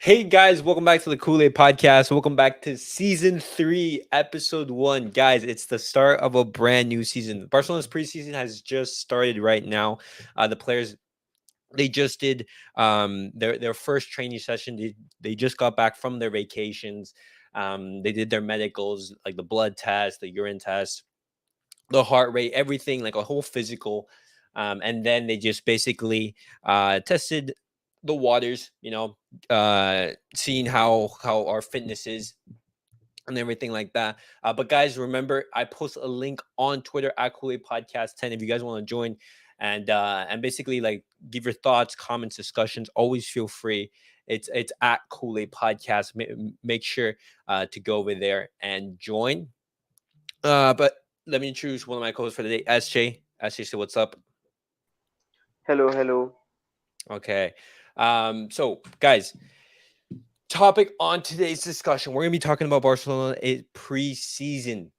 Hey guys, welcome back to the Kool-Aid Podcast. Welcome back to season 3, episode 1. Guys, it's the start of a brand new season. Barcelona's preseason has just started right now. The players they just did their first training session. They just got back from their vacations. They did their medicals, like the blood test, the urine test, the heart rate, everything, like a whole physical. And then they just basically tested the waters, seeing how our fitness is and everything like that. But guys, remember, I post a link on Twitter at Kool-Aid Podcast 10 if you guys want to join and basically like give your thoughts, comments, discussions. Always feel free. It's at Kool-Aid Podcast. Make sure to go over there and join. But let me introduce one of my co-hosts for the day, SJ. SJ, say what's up. Hello, hello. Okay. So guys, topic on today's discussion. We're gonna be talking about Barcelona preseason.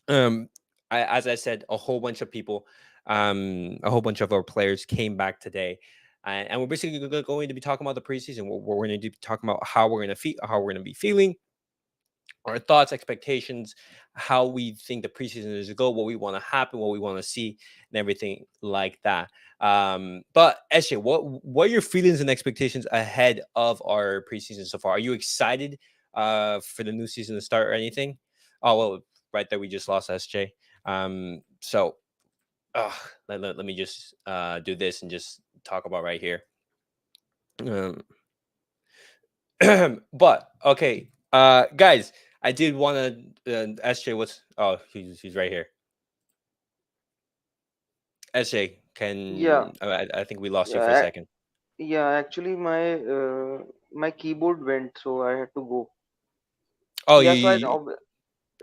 Um, as I said, a whole bunch of people, a whole bunch of our players came back today, and we're basically going to be talking about the preseason. We're going to be talking about how we're going to how we're going to be feeling, our thoughts, expectations, how we think the preseason is to go, what we want to happen, what we want to see, and everything like that. But Eshe, what are your feelings and expectations ahead of our preseason so far? Are you excited for the new season to start or anything? Oh well, right there we just lost SJ. So let me just do this and just talk about right here. Um, but okay, guys, I did want to SJ. What's he's right here. SJ, Yeah, I think we lost you for a yeah, second. yeah. Actually, my keyboard went, so I had to go. Oh, Yeah, you have to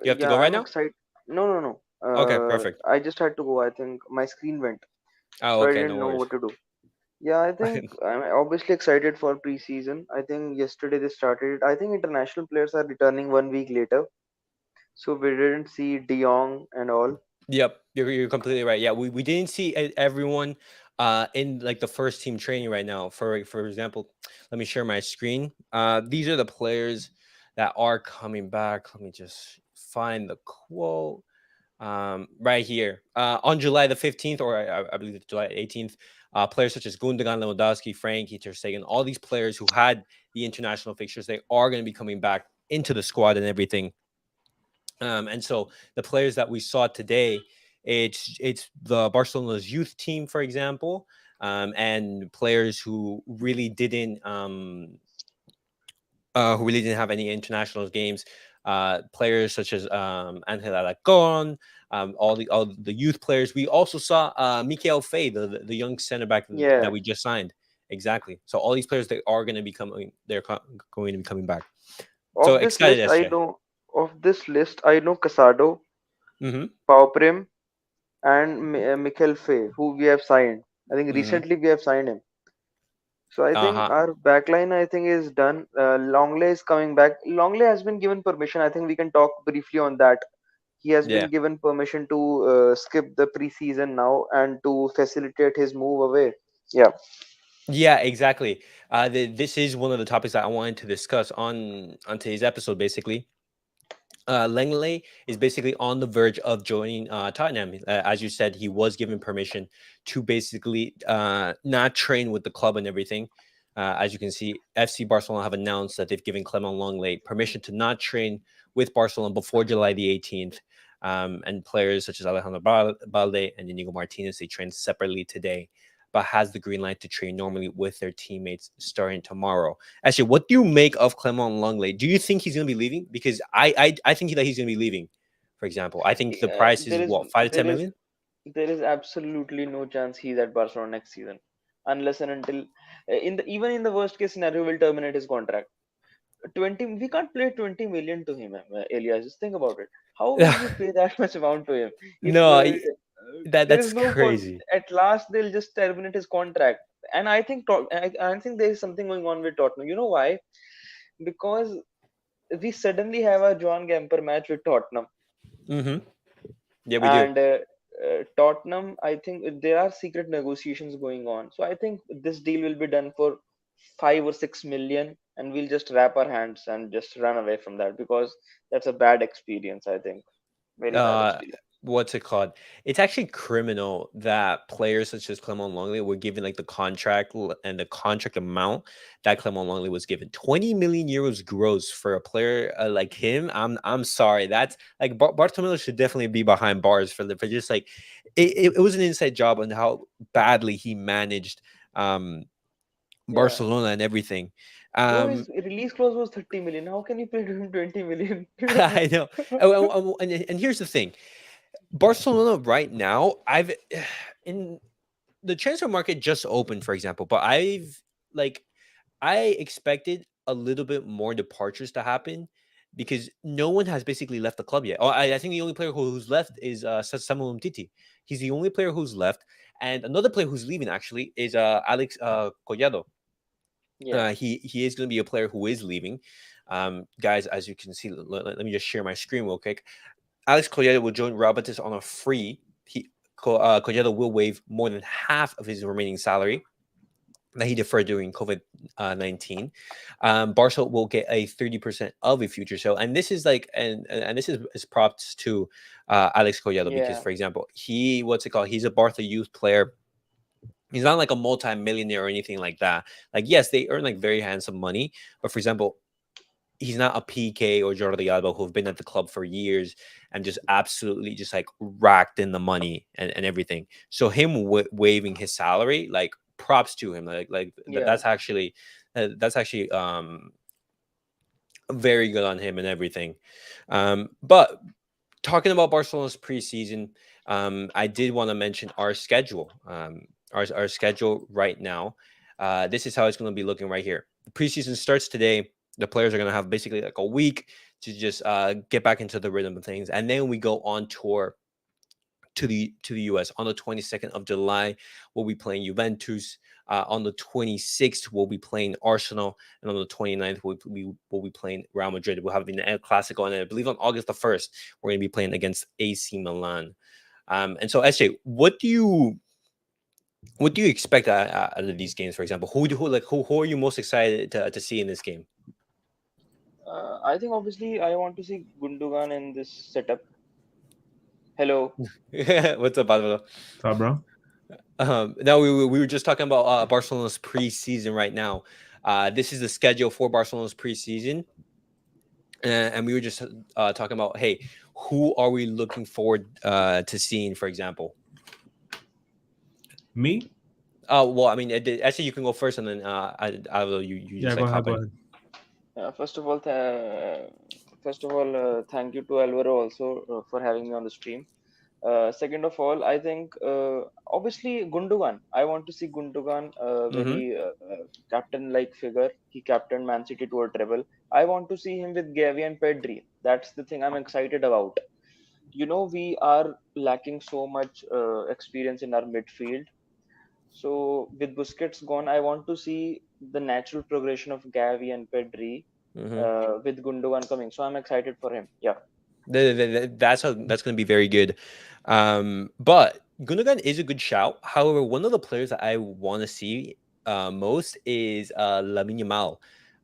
yeah, go right I'm now. excited. No, no, no. Okay, perfect. I just had to go. I think my screen went, Oh, so I okay, no didn't know worries. what to do. Yeah, I think I'm obviously excited for preseason. I think yesterday they started it. I think international players are returning 1 week later, so we didn't see De Jong and all. Yep, you're completely right. Yeah, we didn't see everyone in like the first team training right now. For example, let me share my screen. These are the players that are coming back. Let me just find the quote. Right here. On July the 15th, or I believe it's July 18th, players such as Gundogan, Lewandowski, Frankie, Ter Stegen, all these players who had the international fixtures, they are going to be coming back into the squad and everything. And so the players that we saw today, it's the Barcelona's youth team, for example, and players who really didn't have any international games. Players such as Angel Alacon, all the youth players. We also saw Mikel Fay, the young center back that Yeah, we just signed. Exactly. So all these players they are going to be coming. Going to be coming back. So of this excited, list, SJ. I know Casado, Mm-hmm. Pau Prim, and Mikel Fay, who we have signed. I think Mm-hmm. recently we have signed him. So I Uh think huh. our backline, I think, is done. Longley is coming back. Longley has been given permission. I think we can talk briefly on that. He has Yeah. been given permission to skip the preseason now and to facilitate his move away. Yeah, Yeah, exactly. This is one of the topics that I wanted to discuss on today's episode. Basically, Langley is basically on the verge of joining Tottenham. As you said, he was given permission to basically not train with the club and everything. As you can see, FC Barcelona have announced that they've given Clement Langley permission to not train with Barcelona before July the 18th. And players such as Alejandro Balde and Inigo Martinez, they trained separately today, but has the green light to train normally with their teammates starting tomorrow. Actually, what do you make of Clement Longley? Do you think he's going to be leaving? Because I think that he's going to be leaving. For example, I think the price is there is what 5 to 10 there is million. there is absolutely no chance he's at Barcelona next season, unless and until even in the worst case scenario, will terminate his contract. 20, we can't play 20 million to him, Elias. Just think about it. How will we pay that much amount to him if No, there that's is no con? crazy. At last, they'll just terminate his contract. And I think there is something going on with Tottenham. You know why? Because we suddenly have a Joan Gamper match with Tottenham, Hmm. Yeah, we do. and Tottenham. I think there are secret negotiations going on. So I think this deal will be done for 5 or 6 million, and we'll just wrap our hands and just run away from that, because that's a bad experience, I think. Very bad uh experience. what's it called? It's actually criminal that players such as Clement Longley were given like the and the contract amount that Clement Longley was given. 20 million euros gross for a player like him. I'm sorry. That's like Bartomeu should definitely be behind bars for just like it was an inside job on how badly he managed um Yeah. Barcelona and everything. Bro, Um his release clause was 30 million. How can you pay to him 20 million? I know. And here's the thing. Barcelona right now, I've in the transfer market just opened, for example, but like I expected a little bit more departures to happen because no one has basically left the club yet. Oh, I think the only player who's left is Samuel Umtiti. He's the only player who's left, and another player who's leaving actually is Alex Collado. Yeah. He is going to be a player who is leaving. Guys, as you can see, let me just share my screen real quick. Alex Collado will join Roberts on a free. Collado will waive more than half of his remaining salary that he deferred during COVID 19. Barca will get a 30% of a future sale, and this is like and this is props to Alex Collado because, Yeah. for example, what's it called? He's a Barca youth player. He's not like a multi-millionaire or anything like that. Like, yes, they earn like very handsome money, but for example, he's not a PK or Jordi Alba who've been at the club for years and just absolutely just like racked in the money and everything. So him waiving his salary, like props to him. Yeah. That's actually very good on him and everything. But talking about Barcelona's preseason, I did want to mention our schedule. Our schedule right now. This is how it's going to be looking right here. The preseason starts today. The players are going to have basically like a week to just get back into the rhythm of things, and then we go on tour to the US on the 22nd of July. We'll be playing Juventus. On the 26th, we'll be playing Arsenal, and on the 29th, we will be playing Real Madrid. We'll have the El Clasico, and I believe on August the 1st, we're going to be playing against AC Milan. And so, SJ, what do you expect out of these games? For example, who are you most excited to see in this game? I think obviously I want to see Gundogan in this setup. Hello. What's up, Alvaro? What's up, bro? Now we were just talking about Barcelona's preseason right now. This is the schedule for Barcelona's preseason, and we were just talking about, hey, who are we looking forward to seeing, for example? Me? Well, I mean, actually, you can go first, and then I will. You Yeah, just go like ahead, hop go in. ahead. First of all, thank you to Alvaro also for having me on the stream. Second of all, I think obviously Gundogan. I want to see Gundogan, Mm-hmm. very captain-like figure. He captained Man City to a treble. I want to see him with Gavi and Pedri. That's the thing I'm excited about. We are lacking so much experience in our midfield. So with Busquets gone, I want to see the natural progression of Gavi and Pedri Mm-hmm. with Gundogan coming. So I'm excited for him. Yeah. That's going to be very good. But Gundogan is a good shout. However, one of the players that I want to see most is Lamine Yamal,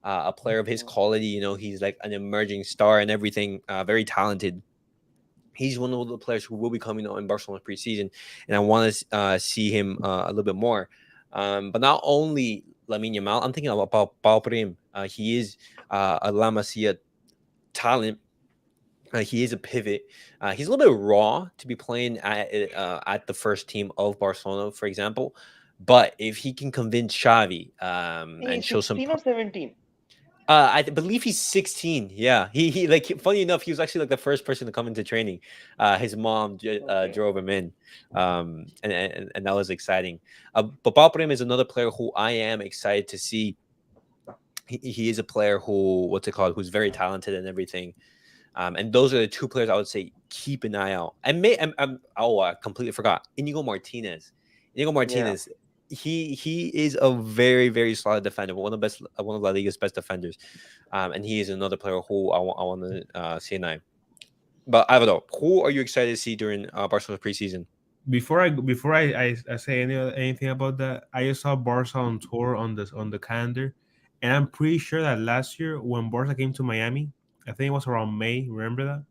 a player of his Mm. quality. He's like an emerging star and everything. Very talented. He's one of the players who will be coming out in Barcelona preseason, and I want to see him a little bit more. But not only Lamine Yamal, I'm thinking about Pau Prim. He is a La Masia talent. He is a pivot. He's a little bit raw to be playing at the first team of Barcelona, for example. But if he can convince Xavi and He's show some, 16 or 17. I believe he's 16. Yeah, he like funny enough, he was actually like the first person to come into training. His mom Okay. drove him in, and that was exciting. But Balprim is another player who I am excited to see. He is a player who what's it called? Who's very talented and everything. And those are the two players I would say keep an eye out. I completely forgot Inigo Martinez. Inigo Yeah. Martinez, he is a very very solid defender, one of La Liga's best defenders, and he is another player who I want to see now. But Alvaro, who are you excited to see during Barcelona preseason? Before I say anything about that, I just saw Barca on tour on the calendar, And I'm pretty sure that last year when Barca came to Miami, I think it was around May. Remember that?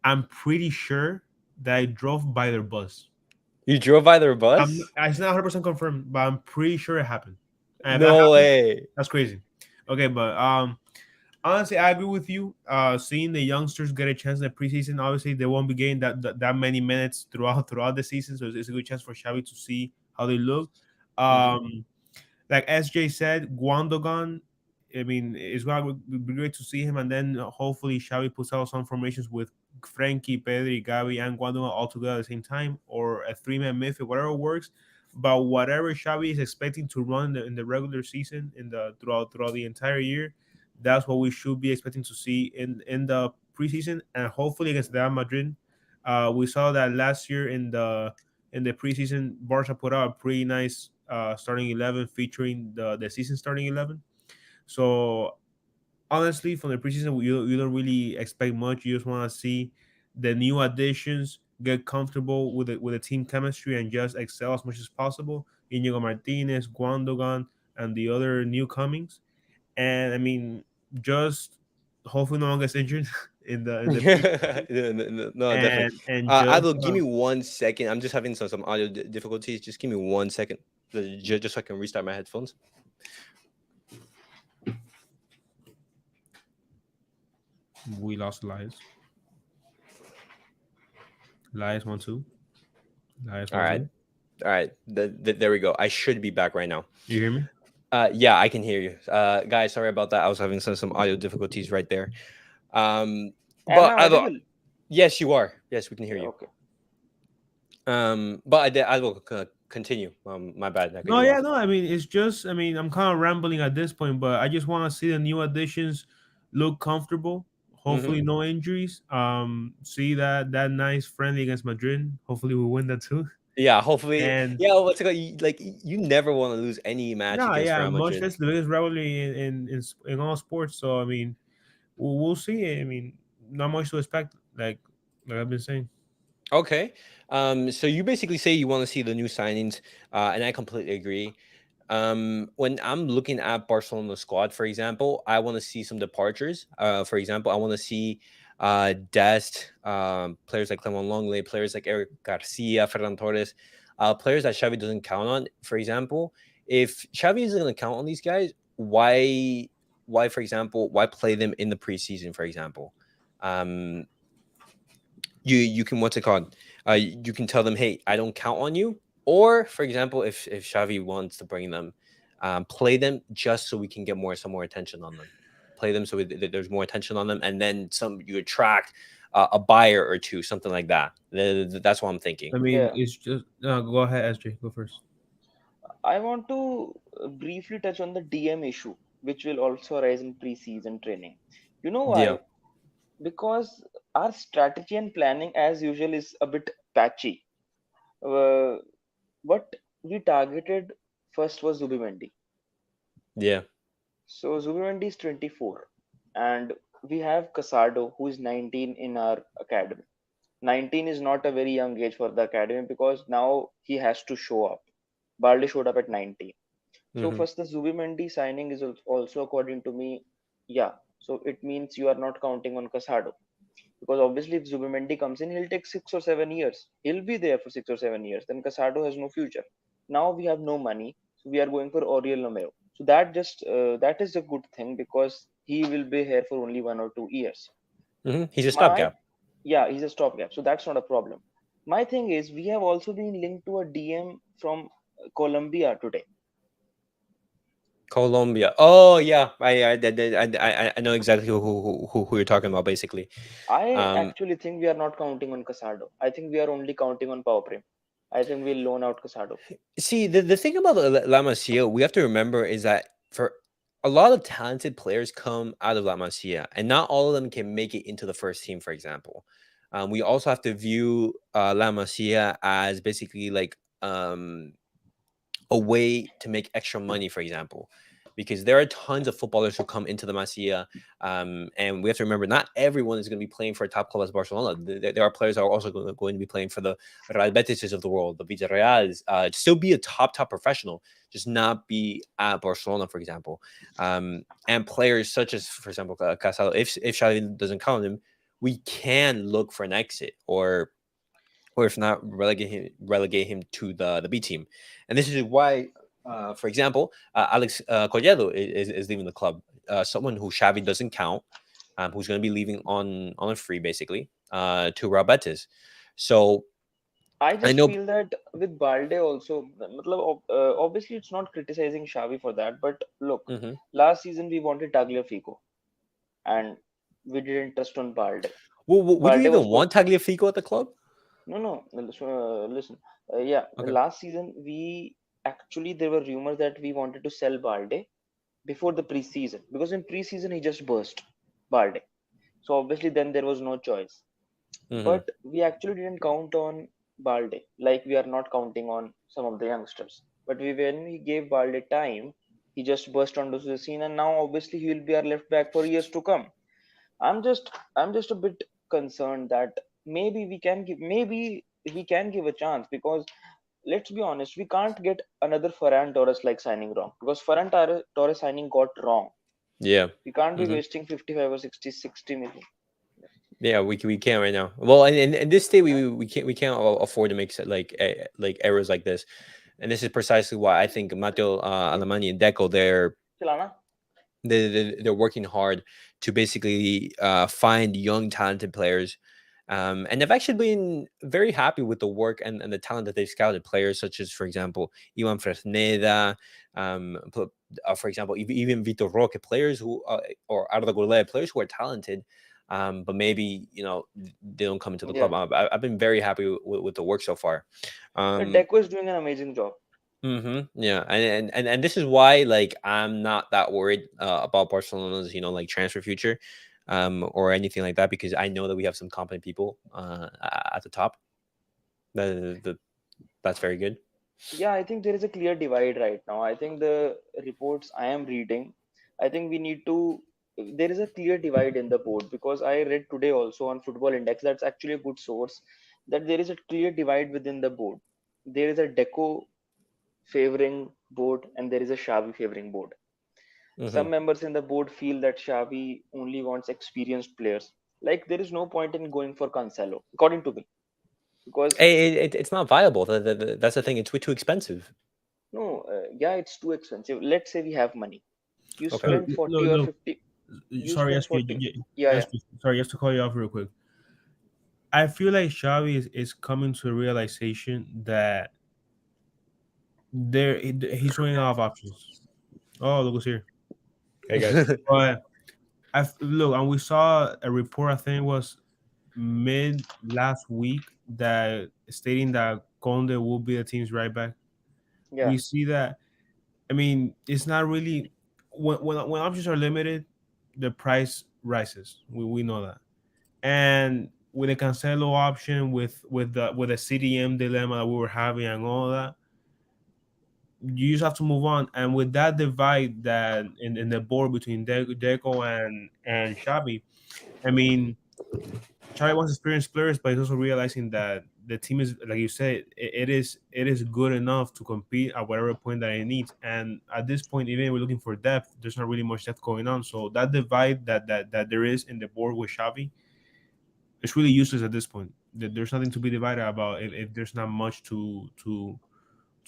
I'm pretty sure that I drove by their bus. You drove by their bus? It's not 100% confirmed, but I'm pretty sure it happened. And if that No happened, way. that's crazy. Okay, but honestly, I agree with you. Seeing the youngsters get a chance in the preseason, obviously they won't be getting that many minutes throughout the season, so it's a good chance for Xavi to see how they look. Hmm. Like SJ said, Guandogan. I mean, it's gonna be great to see him, and then hopefully Xavi puts out some formations with Frankie, Pedri, Gavi, and Guandogan all together at the same time, or a three-man midfield, whatever works. But whatever Xavi is expecting to run in the regular season, in the throughout the entire year, that's what we should be expecting to see in the preseason, and hopefully against Real Madrid. We saw that last year in the preseason, Barca put out a pretty nice starting 11 featuring the season starting 11. So honestly, from the preseason, you don't really expect much. You just want to see the new additions get comfortable with the team chemistry and just excel as much as possible. Inigo Martinez, Guandogan, and the other newcomings. And I mean, just hopefully no one gets injured in the preseason, No, definitely. and just Adil, give me 1 second. I'm just having some audio difficulties. Just give me 1 second, just so I can restart my headphones. we lost Elias. Elias 1-2. Elias All one right, two. all right. There we go. I should be back right now. You hear me? Yeah, I can hear you. Guys, sorry about that. I was having some audio difficulties right there. Am I But Adil, audible? yes, you are. Yes, we can hear Yeah, you. okay. But I will continue. My bad. I cut No, you yeah, off. no. I mean, it's just. I mean, I'm kind of rambling at this point, but I just want to see the new additions look comfortable. Hmm. Hopefully, no injuries. See that nice friendly against Madrid. Hopefully, we win that too. Yeah, hopefully. And Yeah, what's it called? You never want to lose any match no, against yeah, Real much Madrid. less the biggest rivalry in all sports. So I mean, we'll see. I mean, not much to expect. Like I've been saying. Okay. So you basically say you want to see the new signings, and I completely agree. When I'm looking at Barcelona squad, for example, I want to see some departures. For example, I want to see Dest, players like Clement Longley, players like Eric Garcia, Ferran Torres, players that Xavi doesn't count on. For example, if Xavi isn't going to count on these guys, for example, why play them in the preseason? For example, um, you can what's it called? You can tell them, hey, I don't count on you. Or for example, if Xavi wants to bring them, play them just so we can get some more attention on them. Play them so there's more attention on them, and then you attract a buyer or two, something like that. That's what I'm thinking. I mean, Yeah. it's just go ahead, SJ. Go first. I want to briefly touch on the DM issue, which will also arise in pre-season training. You know Yeah. why? Because our strategy and planning, as usual, is a bit patchy. Uh, what we targeted first was Zubimendi. Yeah. So Zubimendi is 24, and we have Casado, who is 19 in our academy. 19 is not a very young age for the academy because now he has to show up. Balde showed up at 19. So Hmm. first, the Zubimendi signing is also, according to me, yeah. So it means you are not counting on Casado, because obviously if Zubimendi comes in, he'll take 6 or 7 years. He'll be there for 6 or 7 years. Then Casado has no future. Now we have no money, so we are going for Oriol Romeo. So that is a good thing because he will be here for only 1 or 2 years. He's a My stopgap. Yeah, he's a stopgap, so that's not a problem. My thing is we have also been linked to a DM from Colombia today. Colombia. Oh yeah, I know exactly who you're talking about. Basically, I um, actually think we are not counting on Casado. I think we are only counting on Pau Prim. I think we'll loan out Casado. see, the thing about La Masia, we have to remember is that for a lot of talented players come out of La Masia, and not all of them can make it into the first team. For example, we also have to view La Masia as basically like a way to make extra money. For example, because there are tons of footballers who come into the Masia, and we have to remember not everyone is going to be playing for a top club as Barcelona. There are players that are also going to be playing for the Real Betises of the world, the Villarreals, still be a top professional, just not be at Barcelona, for example. And players such as, for example, Casado, if Xavi doesn't count him, we can look for an exit, or if not, relegate him to the B team. And this is why, for example, Alex Collado is leaving the club. Someone who Xavi doesn't count, who's going to be leaving on a free, basically, to Real Betis. So I I just know. feel that with Balde also, obviously it's not criticizing Xavi for that, but look, Mhm. last season we wanted Tagliafico and we didn't trust on Balde. Well, would you Balde was even good. want Tagliafico at the club? Listen. Yeah, Okay. last season we actually there were rumors that we wanted to sell Balde before the preseason because in preseason he just burst Balde. So obviously then there was no choice. Hmm. But we actually didn't count on Balde like we are not counting on some of the youngsters. But when we gave Balde time, he just burst onto the scene, and now obviously he will be our left back for years to come. I'm just a bit concerned that maybe we can give a chance because let's be honest, we can't get another Ferran Torres like signing wrong because Torres signing got wrong. Yeah. We can't be Hmm. wasting 55 or 60 million. Yeah, we can't right now. Well, in this state, we can't afford to make like errors like this, and this is precisely why I think Matteo Alemany and Deco Chilana? they're working hard to basically find young talented players, and they've actually been very happy with the work and the talent that they've scouted. Players such as, for example, Ivan Fresneda, for example, even Vitor Roque, players who or Arda Golea, players who are talented. But maybe they don't come into the Yeah. club. I've been very happy with the work so far. Um, Deco is doing an amazing job. Yeah, and this is why, like, I'm not that worried about Barcelona's like transfer future, or anything like that, because I know that we have some competent people at the top. The That's very good. Yeah, I think there is a clear divide right now. I think the reports I am reading, I think we need to. There is a clear divide in the board because I read today also on Football Index. That's actually a good source that there is a clear divide within the board. There is a Deco favoring board and there is a Xavi favoring board. Hmm. Some members in the board feel that Xavi only wants experienced players. Like there is no point in going for Cancelo, according to me, because It's not viable. That's the thing. It's way too expensive. no, yeah, it's too expensive. Let's say we have money. You Okay. spend 40 Look, or look, 50. You sorry, spend SJ, 40. Yeah, yeah. sorry, just to call you off real quick. I feel like Xavi is coming to a realization that he's running out of options. Oh, look who's here. Hey guys. But look, and we saw a report. I think it was mid last week that stating that Conde will be the team's right back. Yeah. We see that. I mean, it's not really when options are limited, the price rises. We know that, and with the Cancelo option, with the CDM dilemma that we were having and all that, you just have to move on. And with that divide that in the board between Deco and Xavi, I mean, Xavi wants experienced players, but he's also realizing that the team is, like you said, it is good enough to compete at whatever point that it needs. And at this point, even if we're looking for depth, there's not really much depth going on. So that divide that there is in the board with Xavi, it's really useless at this point. There's nothing to be divided about if there's not much to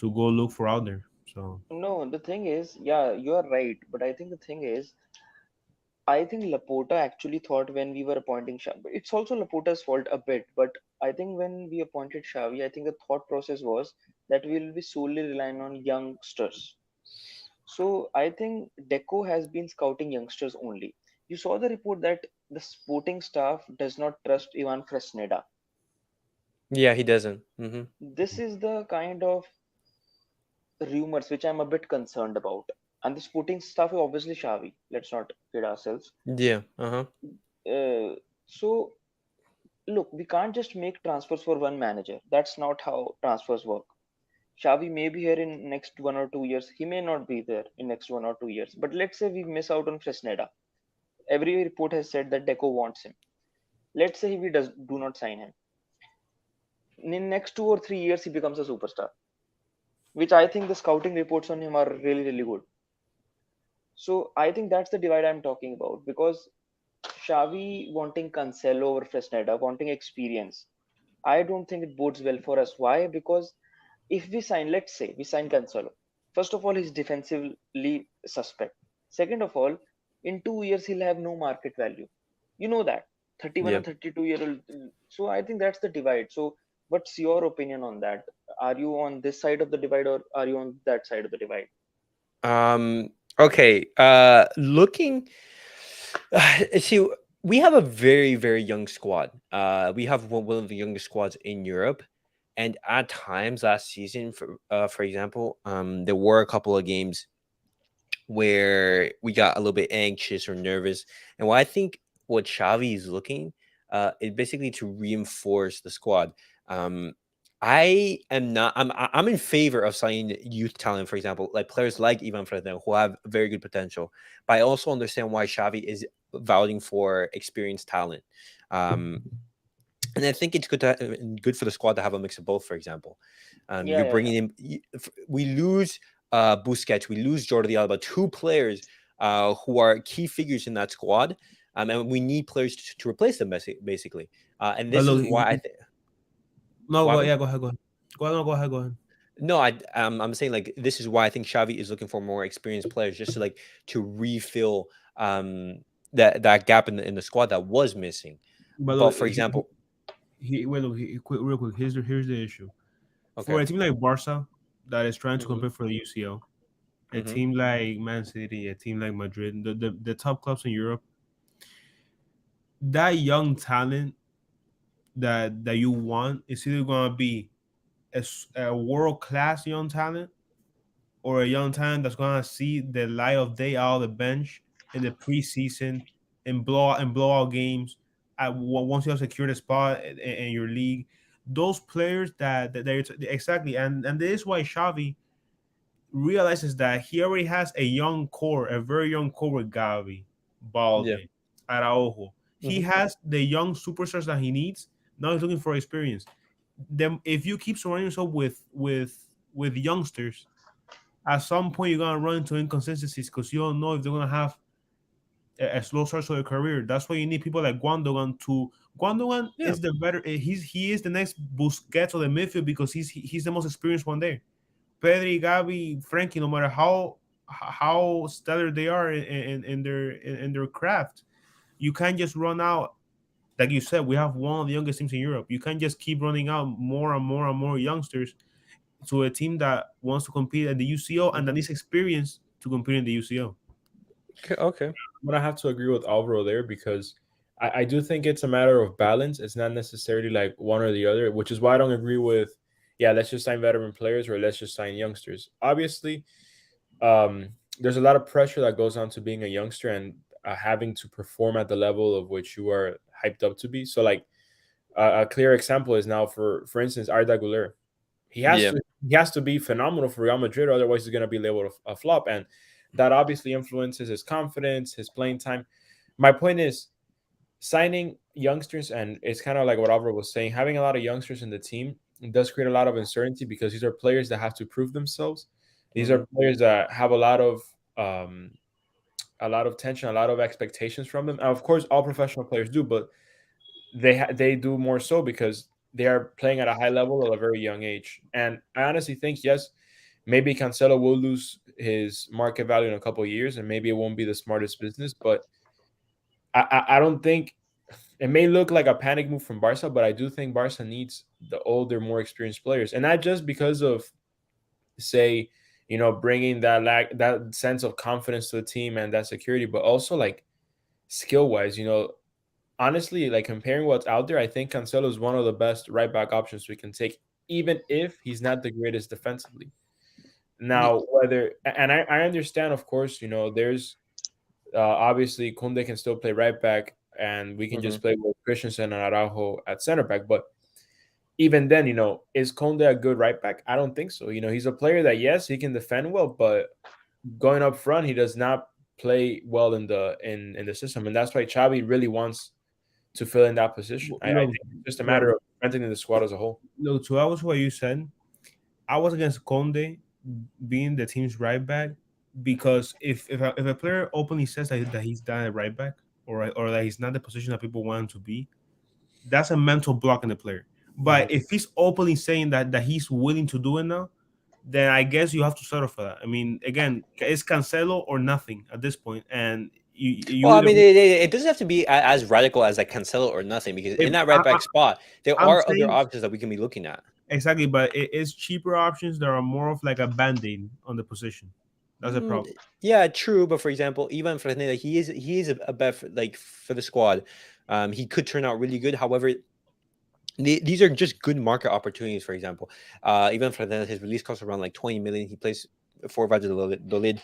go look for out there. So No, the thing is, yeah, you are right. But I think the thing is, I think Laporta actually thought when we were appointing Xavi, it's also Laporta's fault a bit. But I think when we appointed Xavi, I think the thought process was that we will be solely relying on youngsters. So I think Deco has been scouting youngsters only. You saw the report that the sporting staff does not trust Ivan Fresneda. Yeah, he doesn't. Hmm. This is the kind of rumors which I'm a bit concerned about. And the sporting staff is obviously Xavi. Let's not kid ourselves. Yeah. Uh-huh. So look, we can't just make transfers for one manager. That's not how transfers work. Xavi may be here in next 1 or 2 years. He may not be there in next 1 or 2 years. But let's say we miss out on Fresneda. Every report has said that Deco wants him. Let's say we do not sign him. In next 2 or 3 years, he becomes a superstar, which I think the scouting reports on him are really, really good. So I think that's the divide I'm talking about, because Xavi wanting Cancelo over Fresneda, wanting experience, I don't think it bodes well for us. Why? Because if we sign, let's say we sign Cancelo, first of all, he's defensively suspect. Second of all, in 2 years, he'll have no market value. You know that. 31 Yeah. and 32-year old. So I think that's the divide. So what's your opinion on that? Are you on this side of the divide, or are you on that side of the divide? Okay. Looking, see, we have a very, very young squad. We have one of the youngest squads in Europe, and at times last season, for example, there were a couple of games where we got a little bit anxious or nervous. And what I think what Xavi is looking is basically to reinforce the squad. Um, I am not. I'm in favor of signing youth talent, for example, like players like Ivan Fredden, who have very good potential. But I also understand why Xavi is vouching for experienced talent. Um, and I think it's good for the squad to have a mix of both. For example, Yeah, you're yeah, yeah. bringing in. We lose Busquets, we lose Jordi Alba, two players who are key figures in that squad, and we need players to replace them basically. And But this is look, why I think. no, What go happened? yeah, go ahead, go ahead, go ahead, no, go ahead, go ahead. No, I'm saying like this is why I think Xavi is looking for more experienced players, just to like to refill that gap in the squad that was missing. But But look, for example, wait, look, real quick. Here's the issue for okay. a team like Barca that is trying to Hmm. compete for the UCL, a Hmm. team like Man City, a team like Madrid, the top clubs in Europe, that young talent that you want is either gonna be a world class young talent or a young talent that's gonna see the light of day out of the bench in the preseason and blowout games. Once you have secured a spot in your league, those players that they're exactly, and this is why Xavi realizes that he already has a young core, a very young core with Gavi, Yeah. Balde, Araujo. He Hmm. has the young superstars that he needs. Now he's looking for experience. Then if you keep surrounding yourself with youngsters, at some point you're gonna run into inconsistencies because you don't know if they're gonna have a slow start to their career. That's why you need people like Guandogan to. Guandogan Yeah. is the better. He is the next Busquets of the midfield because he's the most experienced one there. Pedri, Gavi, Frankie, no matter how stellar they are in their craft, you can't just run out. Like you said, we have one of the youngest teams in Europe. You can't just keep running out more and more and more youngsters to a team that wants to compete at the UCL and that Hmm. needs experience to compete in the UCL. Okay. Okay. I'm gonna have to agree with Alvaro there because I do think it's a matter of balance. It's not necessarily like one or the other, which is why I don't agree with, yeah, let's just sign veteran players or let's just sign youngsters. Obviously, there's a lot of pressure that goes on to being a youngster and having to perform at the level of which you are hyped up to be. So, like a clear example is now for instance, Arda Güler. He has Yeah. to he has to be phenomenal for Real Madrid, otherwise he's going to be labeled a flop, and that obviously influences his confidence, his playing time. My point is signing youngsters, and it's kind of like what Alvaro was saying, having a lot of youngsters in the team does create a lot of uncertainty because these are players that have to prove themselves. These are Hmm. players that have um, a lot of tension, a lot of expectations from them. And of course, all professional players do, but they do more so because they are playing at a high level at a very young age. And I honestly think yes, maybe Cancelo will lose his market value in a couple of years, and maybe it won't be the smartest business. But I don't think it may look like a panic move from Barca, but I do think Barca needs the older, more experienced players, and not just because of say, bringing that sense of confidence to the team and that security, but also like skill wise, honestly, like comparing what's out there, I think Cancelo is one of the best right back options we can take, even if he's not the greatest defensively. Now, whether and I understand, of course, there's obviously Kunde can still play right back, and we can Hmm. just play with Christensen and Araujo at center back. But even then, is Conde a good right back? I don't think so. He's a player that, yes, he can defend well, but going up front, he does not play well in the system, and that's why Xavi really wants to fill in that position. I Look, think it's just a bro, matter of strengthening the squad as a whole. look, to that was what you said. I was against Conde being the team's right back because if a player openly says that he's not a right back or that he's not the position that people want him to be, that's a mental block in the player. But if he's openly saying that he's willing to do it now, then I guess you have to settle for that. I mean, again, it's Cancelo or nothing at this point, and you Well, I either. mean, it doesn't have to be as radical as like Cancelo or nothing, because in that right back spot, there I'm are other saying options that we can be looking at. exactly, but it is cheaper options that are more of like a band-aid on the position. That's a problem. Yeah, true. But for example, Ivan Fernandez, he is a bet for, like, for the squad. He could turn out really good. However, these are just good market opportunities. For example, Ivan Fernandez, his release costs around like 20 million. He plays for Valladolid.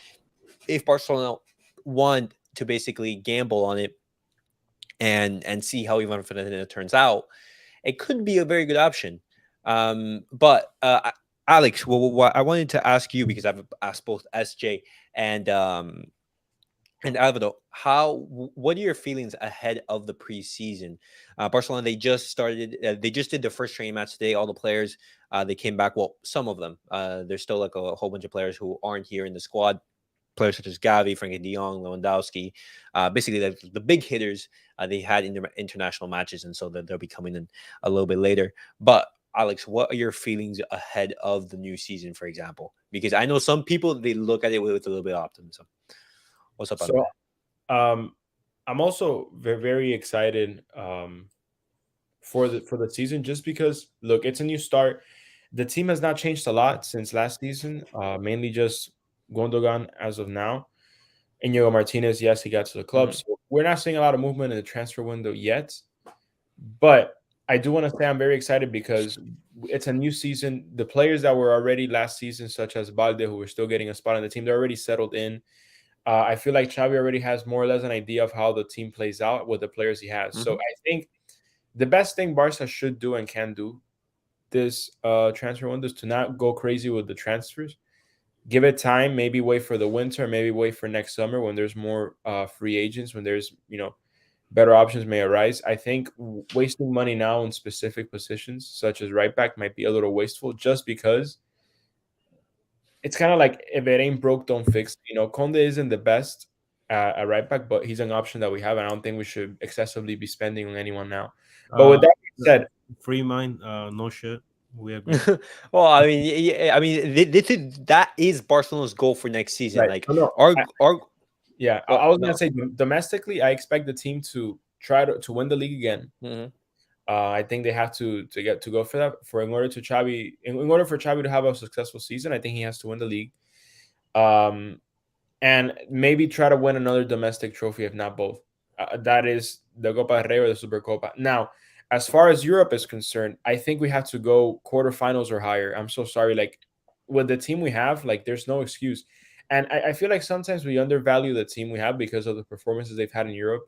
If Barcelona want to basically gamble on it and see how Ivan Fernandez turns out, it could be a very good option. But Alex, what I wanted to ask you, because I've asked both SJ and Alvaro, what are your feelings ahead of the preseason? Barcelona, they just started. They just did their first training match today. All the players, they came back. Well, some of them. There's still like a whole bunch of players who aren't here in the squad. Players such as Gavi, Frankie De Jong, Lewandowski, basically the big hitters they had in their international matches, and so they'll be coming in a little bit later. But Alex, what are your feelings ahead of the new season, for example? Because I know some people, they look at it with a little bit of optimism. What's up, So, Alvaro? I'm also very, very excited for the season, just because, look, it's a new start. The team has not changed a lot since last season, mainly just Gundogan as of now. Inigo Martinez, yes, he got to the club. So we're not seeing a lot of movement in the transfer window yet. But I do want to say I'm very excited because it's a new season. The players that were already last season, such as Balde, who were still getting a spot on the team, they're already settled in. I feel like Xavi already has more or less an idea of how the team plays out with the players he has. So I think the best thing Barca should do and can do this transfer window is to not go crazy with the transfers. Give it time, maybe wait for the winter, maybe wait for next summer when there's more free agents, when there's, better options may arise. I think wasting money now on specific positions, such as right back, might be a little wasteful, just because it's kind of like, if it ain't broke, don't fix it. Conde isn't the best at right back, but he's an option that we have, and I don't think we should excessively be spending on anyone now. But with that being said, free mind, no shit. We agree. Well, I mean, yeah, I mean, that is Barcelona's goal for next season. right? Like, No, yeah, I was gonna say, domestically, I expect the team to try to win the league again. I think they have to go for that. In order for Xavi to have a successful season, I think he has to win the league, and maybe try to win another domestic trophy, if not both. That is the Copa del Rey or the Supercopa. Now, as far as Europe is concerned, I think we have to go quarterfinals or higher. I'm so sorry, like, with the team we have, like, there's no excuse. And I feel like sometimes we undervalue the team we have because of the performances they've had in Europe.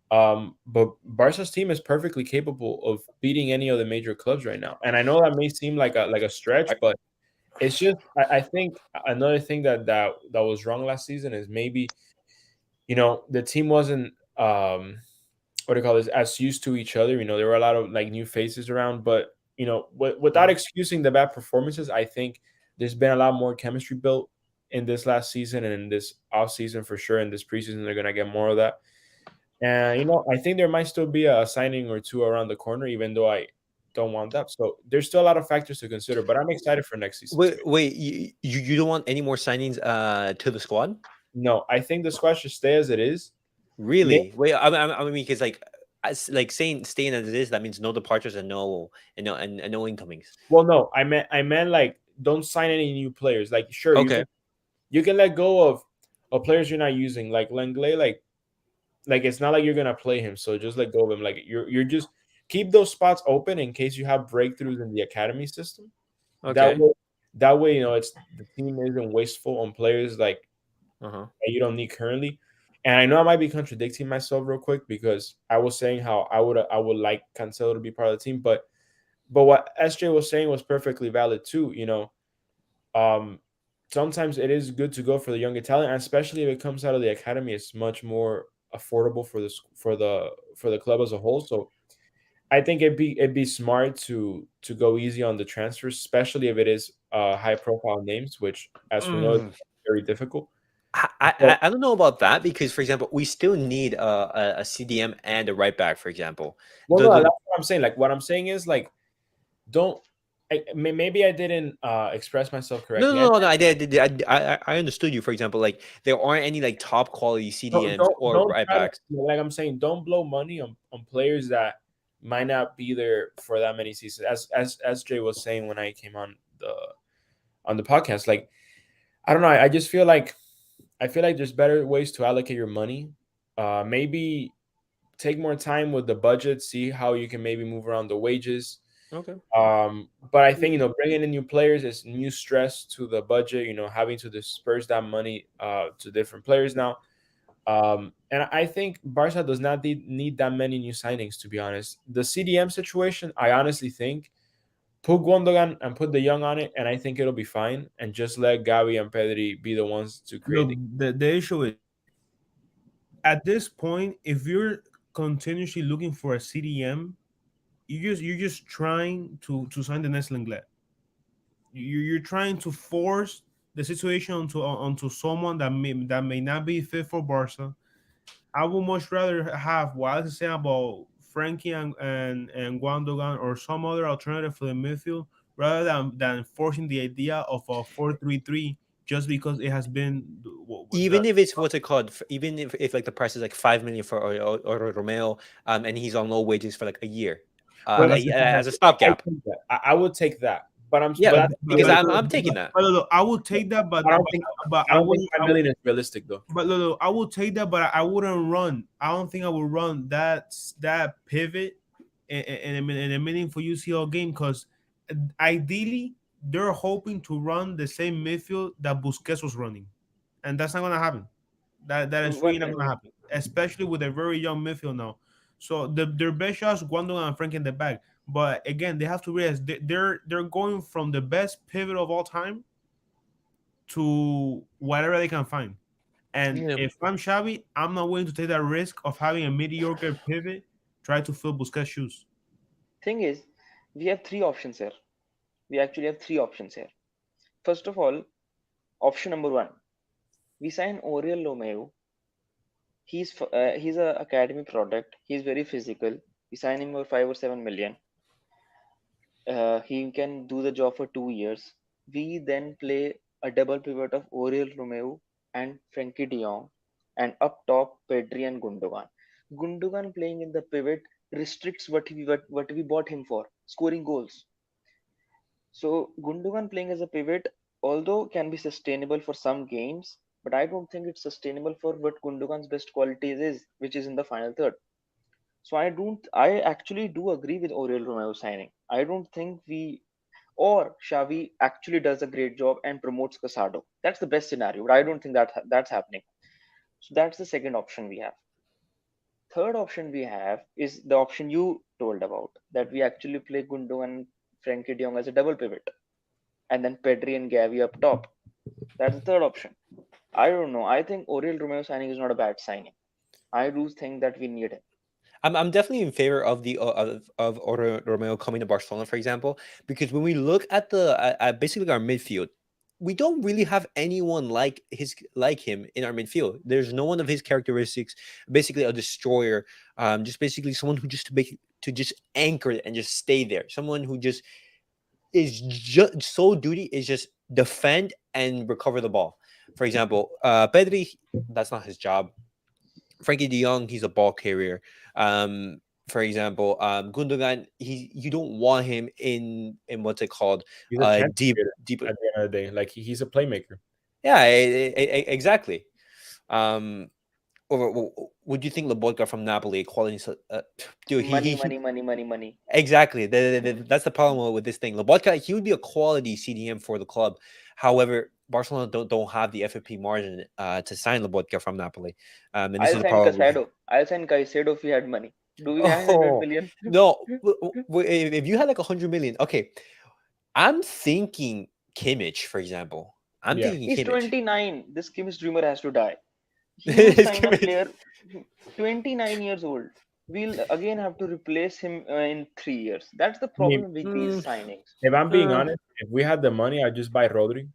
But Barca's team is perfectly capable of beating any of the major clubs right now. And I know that may seem like a stretch, but it's just, I think another thing that was wrong last season is maybe, the team wasn't what do you call this, as used to each other. There were a lot of like new faces around, but without excusing the bad performances, I think there's been a lot more chemistry built in this last season and in this off season for sure. In this preseason, they're gonna get more of that. And I think there might still be a signing or two around the corner, even though I don't want that. So there's still a lot of factors to consider, but I'm excited for next season. Wait, you don't want any more signings to the squad? No, I think the squad should stay as it is. Really? Wait, I mean, because like saying staying as it is, that means no departures and no incomings. Well, no, I meant like, don't sign any new players. Like, sure, Okay. you can let go of players you're not using, like Lenglet. Like it's not like you're gonna play him, so just let go of him. Like you're just keep those spots open in case you have breakthroughs in the academy system. Okay. That way, it's the team isn't wasteful on players like that you don't need currently. And I know I might be contradicting myself real quick, because I was saying how I would like Cancelo to be part of the team, but But what SJ was saying was perfectly valid too. Um, sometimes it is good to go for the younger talent, and especially if it comes out of the academy. It's much more affordable for the club as a whole. So I think it'd be smart to go easy on the transfers, especially if it is high profile names, which, as we know, is Mm. very difficult. I, But I don't know about that because, for example, we still need a CDM and a right back, for example. well, The, no, the, that's what I'm saying. Like what I'm saying is like don't. Maybe I didn't express myself no, correctly. no, no, no, I understood you. For example, like there aren't any like top quality Don't CDMs don't or don't right try to, backs. like I'm saying, don't blow money on players that might not be there for that many seasons. As Jay was saying when I came on the podcast, like I don't know, I just feel like there's better ways to allocate your money. Maybe take more time with the budget, see how you can maybe move around the wages. Okay. But I think bringing in new players is new stress to the budget. Having to disperse that money to different players now. And I think Barca does not need that many new signings, to be honest. The CDM situation, I honestly think put Gundogan and put the young on it, and I think it'll be fine. And just let Gavi and Pedri be the ones to create Look, the. the issue is at this point, if you're continuously looking for a CDM, you're just trying to sign the next Lenglet. You're trying to force the situation onto someone that may not be fit for Barca. I would much rather have what I saying about Frankie and Guandogan or some other alternative for the midfield rather than forcing the idea of a 4-3-3 just because it has been Even if it's what's it called, even if like the price is like 5 million for or Romeo, and he's on low wages for like a year, but that's as a I stopgap. think that I would take that, but I'm Yeah, but because but, I'm taking that. look, I would take that, I don't think but I I don't think wouldn't. 5 million is realistic though. But look, I will take that, but I wouldn't run. I don't think I would run that pivot in a meaningful UCL game because ideally they're hoping to run the same midfield that Busquets was running, and that's not gonna happen. That is really One not minute. gonna happen, especially with a very young midfield now. So their best shots, Guandogan and Frank in the back. But again, they have to realize they're going from the best pivot of all time to whatever they can find. And Yeah. if I'm Xavi, I'm not willing to take that risk of having a mediocre pivot try to fill Busquets' shoes. Thing is, we have three options here. We actually have three options here. First of all, option number one, we sign Oriel Romeo. He's a academy product. He's very physical. We sign him for 5 or 7 million. He can do the job for 2 years. We then play a double pivot of Oriel Romeo and Frankie De Jong, and up top Pedri and Gundogan. Gundogan playing in the pivot restricts what we bought him for, scoring goals. So Gundogan playing as a pivot, although can be sustainable for some games, but I don't think it's sustainable for what Gundogan's best qualities is, which is in the final third. So I actually do agree with Oriel Romeo signing. I don't think or Xavi actually does a great job and promotes Casado. That's the best scenario, but I don't think that's happening. So that's the second option we have. Third option we have is the option you told about, that we actually play Gundo and Frankie de Jong as a double pivot, and then Pedri and Gavi up top. That's the third option. I don't know. I think Oriel Romeo signing is not a bad signing. I do think that we need him. I'm definitely in favor of the Romeo coming to Barcelona, for example, because when we look at at basically our midfield, we don't really have anyone like him in our midfield. There's no one of his characteristics. Basically, a destroyer, just basically someone who to just anchor it and just stay there. Someone who just is just sole duty is just defend and recover the ball. For example, Pedri, that's not his job. Frankie De Jong, he's a ball carrier. For example, Gundogan, you don't want him in what's it called? He's a chance Deep, creator deep. at the end of the day. Like he's a playmaker. Yeah, exactly. Or would you think Lobotka from Napoli, quality? Dude, Money. exactly. That's the problem with this thing. Lobotka, he would be a quality CDM for the club. However, Barcelona don't have the FFP margin to sign Lobotka from Napoli, and this I'll is the sign problem. Casado. I'll sign Caicedo if we had money. Do we have 100 Oh million? no! If you had like 100 million, okay. I'm thinking Kimmich, for example. I'm Yeah. thinking He's Kimmich. 29. This Kimmich dreamer has to die. You It's sign a Kimmich. player 29 years old. We'll again have to replace him in 3 years. That's the I mean, problem with these Mm, signings. if I'm being uh, honest, if we had the money, I'd just buy Rodri.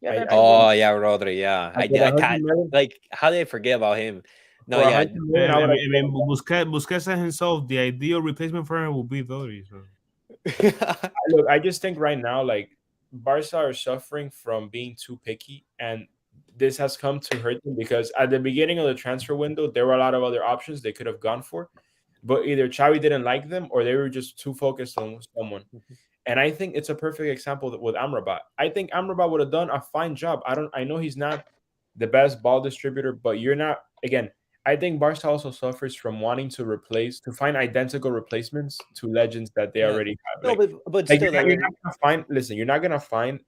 Yeah, I, that's I again. oh yeah, Rodri. Yeah, like with I 100 can't. million Like, how did I forget about him? No, for yeah. 100 million, I would have given him. Busquets said himself the ideal replacement for him will be Dori. So Look, I just think right now, like Barca are suffering from being too picky, and this has come to hurt them because at the beginning of the transfer window, there were a lot of other options they could have gone for, but either Xavi didn't like them or they were just too focused on someone. And I think it's a perfect example with Amrabat. I think Amrabat would have done a fine job. I know he's not the best ball distributor, but you're not again. I think Barca also suffers from wanting to find identical replacements to legends that they Yeah. already have. No, but Like still, you're not gonna find. Listen, you're not gonna find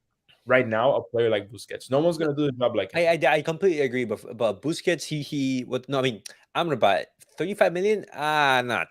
right now a player like Busquets. No one's no, gonna do the job like him. I completely agree. But Busquets, he what? No, I mean Amrabat, 35 million. Ah, nah,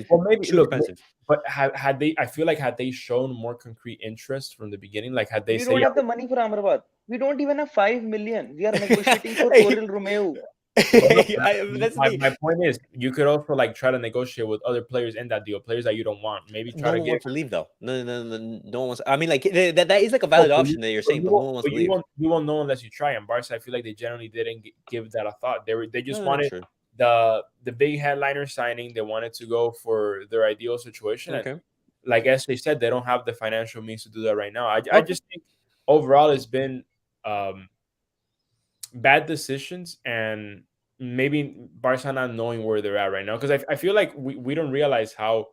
Well, maybe too look, expensive. but had they? I feel like had they shown more concrete interest from the beginning, like had they We say, don't yeah, have the money for Amrabat. We don't even have 5 million. We are negotiating for Hey, Oriol Romeu. but no, that's the my, thing. my point is, you could also like try to negotiate with other players in that deal, players that you don't want. Maybe try No to one get. wants to leave though. No one wants. I mean, like that is like a Oh, valid option that you're saying, but no one wants to leave. you won't know unless you try. And Barca, I feel like they generally didn't give that a thought. They just No, wanted true. the big headliner signing. They wanted to go for their ideal situation, and Okay. like as they said, they don't have the financial means to do that right now. I Okay. just think overall it's been um, bad decisions and maybe Barca not knowing where they're at right now because I feel like we don't realize how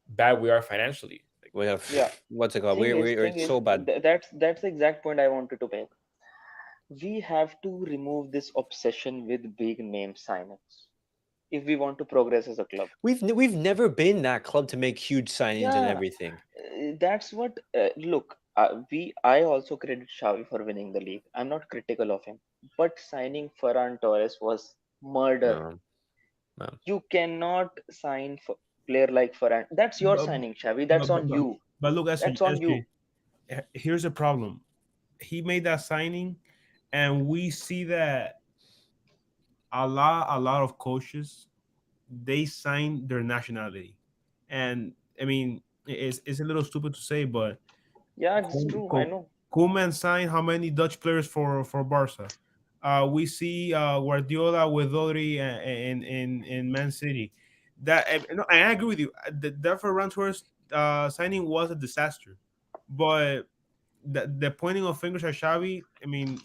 bad we are financially. Like, We have Yeah. what's it called? We're Thing it's is, so bad. that's the exact point I wanted to make. We have to remove this obsession with big name signings if we want to progress as a club. We've never been that club to make huge signings and Yeah, everything. that's what. Look, I also credit Xavi for winning the league. I'm not critical of him, but signing Ferran Torres was murder. No, no. You cannot sign for player like Ferran. That's your but signing, Xavi. but That's but, on but, you. but look, That's on you. SJ, here's the problem. He made that signing, and we see that a lot of coaches they sign their nationality, and I mean it's a little stupid to say, but Yeah, it's true. I know. Koeman signed how many Dutch players for Barca? We see Guardiola with Rodri in Man City. That no, I agree with you. The Ferran Torres signing was a disaster, but the pointing of fingers at Xavi, I mean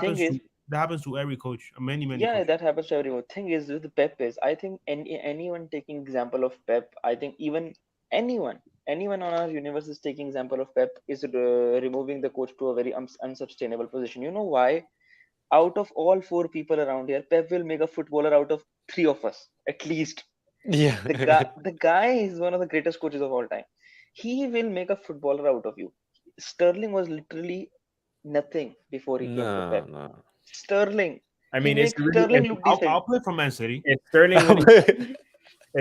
Thing is, that happens to every coach, many yeah, coaches. that happens to everyone. Thing is with Pep is, I think anyone taking example of Pep, I think even anyone, anyone on our universe is taking example of Pep is removing the coach to a very unsustainable position. You know why? Out of all four people around here, Pep will make a footballer out of three of us at least. Yeah. The guy is one of the greatest coaches of all time. He will make a footballer out of you. Sterling was literally nothing before he came to No, Pep. no. Sterling, I he mean, it's makes really Sterling look decent. I'll play for Man City. it's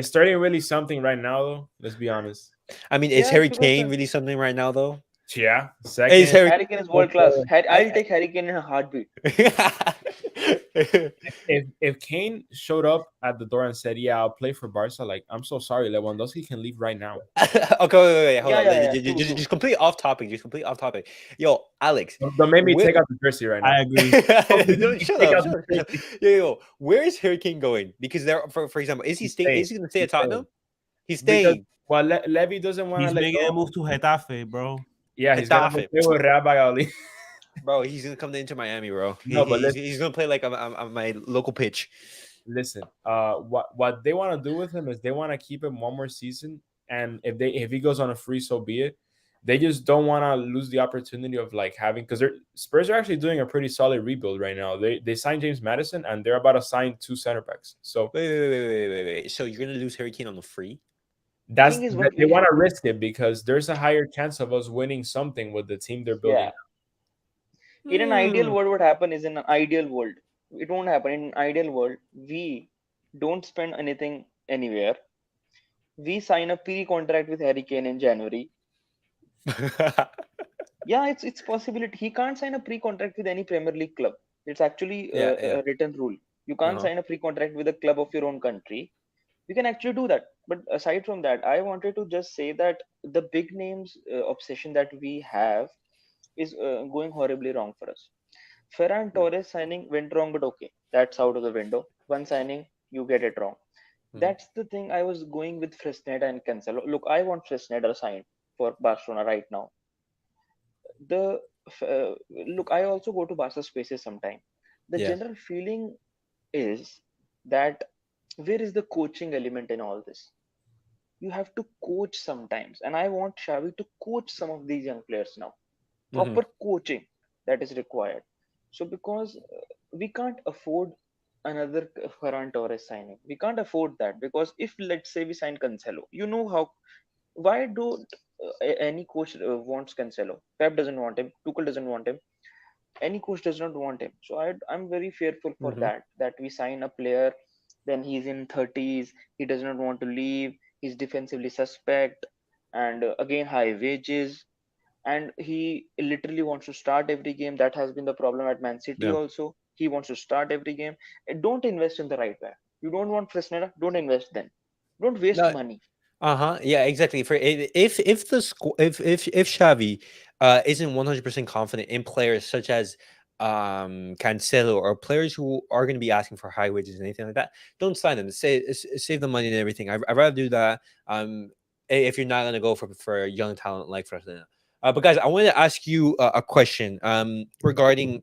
Sterling really something right now though. Let's be honest. I mean, is Yeah, Harry Kane superstar. really something right now though? Yeah, Is second. Harry Harry Kane is world class. I'll I, take Harry Kane in a heartbeat. If Kane showed up at the door and said, "Yeah, I'll play for Barca," like I'm so sorry, Lewandowski can leave right now. Okay, wait, hold Yeah, on. yeah, yeah. True, true. Just complete off topic. Just complete off topic. Yo, Alex, Don't make me where... take out the jersey right now. I agree. No, shut Take up, out shut the up. jersey. Yo, where is Harry Kane going? Because there, for example, is he He's staying? staying. Is he going to stay He's at Tottenham? staying He's because staying. well, Levy doesn't want to He's let making a go. move to Getafe, bro. Yeah, he's gonna go Getafe, play with Real Valladolid. bro. He's going to come into Miami, bro. No, but He's going to play like on my local pitch. listen, what they want to do with him is they want to keep him one more season, and if he goes on a free, so be it. They just don't want to lose the opportunity of like having because Spurs are actually doing a pretty solid rebuild right now. They signed James Madison and they're about to sign two center backs. So Wait. So you're going to lose Harry Kane on the free? Thing is, what they we want have. to risk it because there's a higher chance of us winning something with the team they're building. Yeah. In an ideal Hmm. world, what happen is in an ideal world, it won't happen. In an ideal world, we don't spend anything anywhere. We sign a pre-contract with Harry Kane in January. Yeah, it's possibility. He can't sign a pre-contract with any Premier League club. It's actually Yeah, yeah. a written rule. You can't Uh-huh. sign a pre-contract with a club of your own country. You can actually do that. But aside from that, I wanted to just say that the big names obsession that we have is going horribly wrong for us. Ferran Yeah. Torres signing went wrong, but okay, that's out of the window. One signing, you get it wrong. Mhm. That's the thing. I was going with Fresneda and Cancelo. Look, I want Fresneda signed for Barcelona right now. The look, I also go to Barca spaces sometime. The Yeah. general feeling is that where is the coaching element in all this? You have to coach sometimes, and I want Xavi to coach some of these young players now. Hmm. Proper coaching that is required. So because we can't afford another Ferran Torres signing, we can't afford that because if let's say we sign Cancelo, you know how why don't any coach wants Cancelo? Pep doesn't want him. Tuchel doesn't want him. Any coach does not want him. So I'm very fearful for Hmm. that we sign a player, then he's in 30s, he does not want to leave, he's defensively suspect, and again high wages, and he literally wants to start every game. That has been the problem at Man City Yeah. also. He wants to start every game. Don't invest in the right back. You don't want Fresneda, don't invest then. Don't waste No. money. Uh-huh. Yeah, exactly. For if the if Xavi isn't 100% confident in players such as Cancelo or players who are going to be asking for high wages and anything like that, don't sign them. Save the money and everything. I'd rather do that. If you're not going to go for a young talent like Fresneda. But guys, I wanted to ask you a question regarding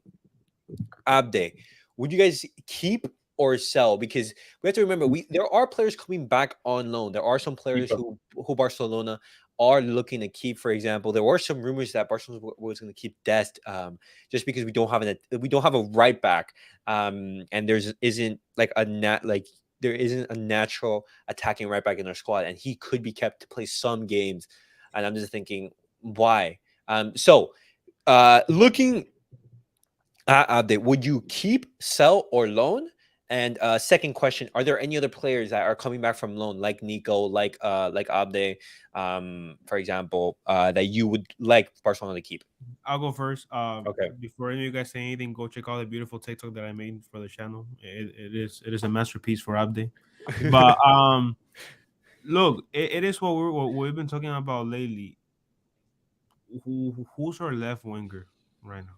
Abde. Would you guys keep or sell? Because we have to remember, we there are players coming back on loan. There are some players Keeper. who Barcelona are looking to keep. For example, there were some rumors that Barcelona was going to keep Dest, just because we don't have a right back, and there's isn't like a nat like there isn't a natural attacking right back in our squad, and he could be kept to play some games. And I'm just thinking, why? Looking update. Would you keep, sell, or loan? And second question: are there any other players that are coming back from loan, like Nico, like Abde, for example, that you would like Barcelona to keep? I'll go first. Okay. Before any of you guys say anything, go check out the beautiful TikTok that I made for the channel. It is a masterpiece for Abde. But look, it is what we've been talking about lately. Who's our left winger right now?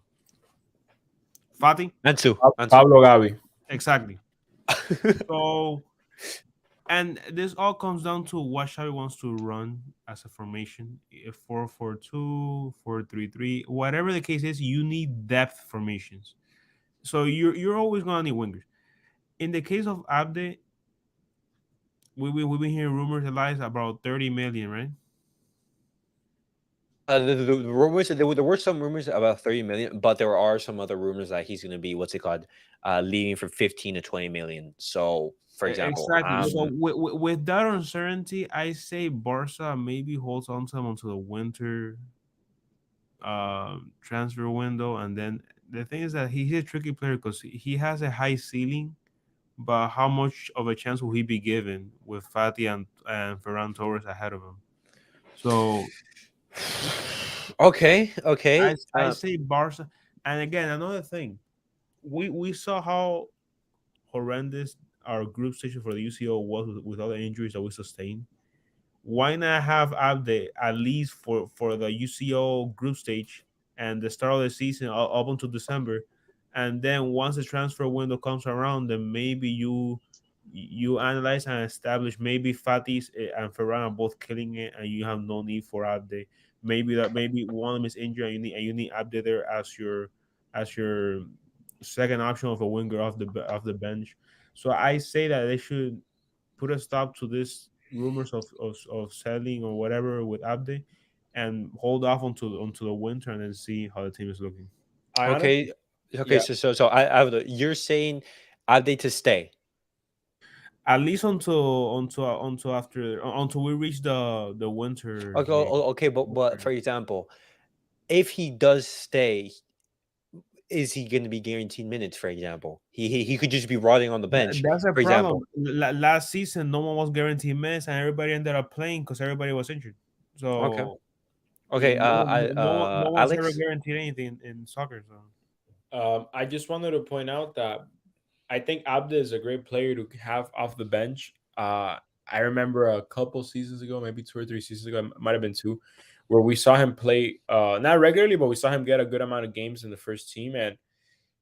Fati. Ansu, Ansu. Pablo Gavi. Exactly. So, and this all comes down to what Xavi wants to run as a formation. If 4-4-2, 4-3-3, whatever the case is, you need depth formations. So you're always gonna need wingers. In the case of Abde, we've been hearing rumors, Elias, about 30 million, right? The rumors there were some rumors about 30 million, but there are some other rumors that he's going to be what's it called, leaving for 15 to 20 million. So, for example, Exactly. So with that uncertainty, I say Barca maybe holds on to him until the winter transfer window, and then the thing is that he's a tricky player because he has a high ceiling, but how much of a chance will he be given with Fati and Ferran Torres ahead of him? So okay, okay. I say Barca, and again another thing, we saw how horrendous our group station for the UCO was with all the injuries that we sustained. Why not have Abde at least for the UCO group stage and the start of the season up until December, and then once the transfer window comes around, then maybe you analyze and establish maybe Fatis and Ferran are both killing it, and you have no need for Abde. Maybe one of them is injured, and you need Abde there as your second option of a winger off the bench. So I say that they should put a stop to this rumors of selling or whatever with Abde, and hold off until the winter and then see how the team is looking. I honestly, Okay. Okay, yeah, so I have you're saying Abde to stay. At least until after until we reach the winter Okay, break. okay, but for example, if he does stay, is he going to be guaranteed minutes? For example, he could just be rotting on the bench. That's a For problem. example, Last season, no one was guaranteed minutes, and everybody ended up playing because everybody was injured. okay, So okay. no one's ever Alex. guaranteed anything in soccer. So I just wanted to point out that I think Abde is a great player to have off the bench. I remember a couple seasons ago, maybe 2 or 3 seasons ago, it might have been two, where we saw him play not regularly, but we saw him get a good amount of games in the first team, and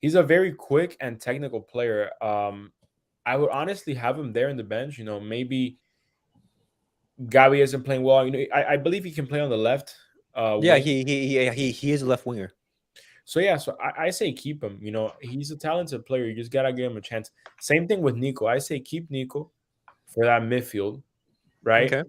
he's a very quick and technical player. I would honestly have him there in the bench. Maybe Gabi isn't playing well. I believe he can play on the left Yeah, wing. he is a left winger. So yeah, so I say keep him. He's a talented player. You just gotta give him a chance. Same thing with Nico. I say keep Nico for that midfield, right? Okay.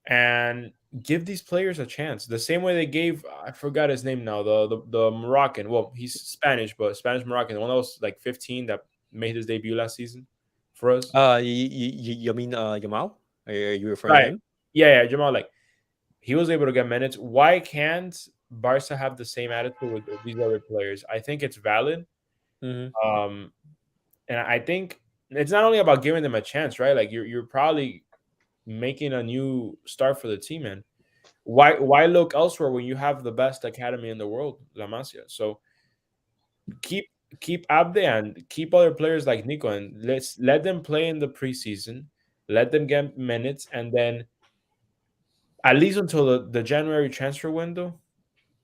And give these players a chance. The same way they gave, I forgot his name now, the Moroccan. Well, he's Spanish, but Spanish Moroccan, the one that was like 15 that made his debut last season for us. You mean Yamal? Are you referring to Right. him? Yeah, Jamal. Like he was able to get minutes. Why can't Barca have the same attitude with these other players? I think it's valid. Hmm. Um, and I think it's not only about giving them a chance, right? Like you're probably making a new start for the team, and why look elsewhere when you have the best academy in the world, La Masia? So keep keep Abde and keep other players like Nico, and let them play in the preseason, let them get minutes, and then at least until the January transfer window,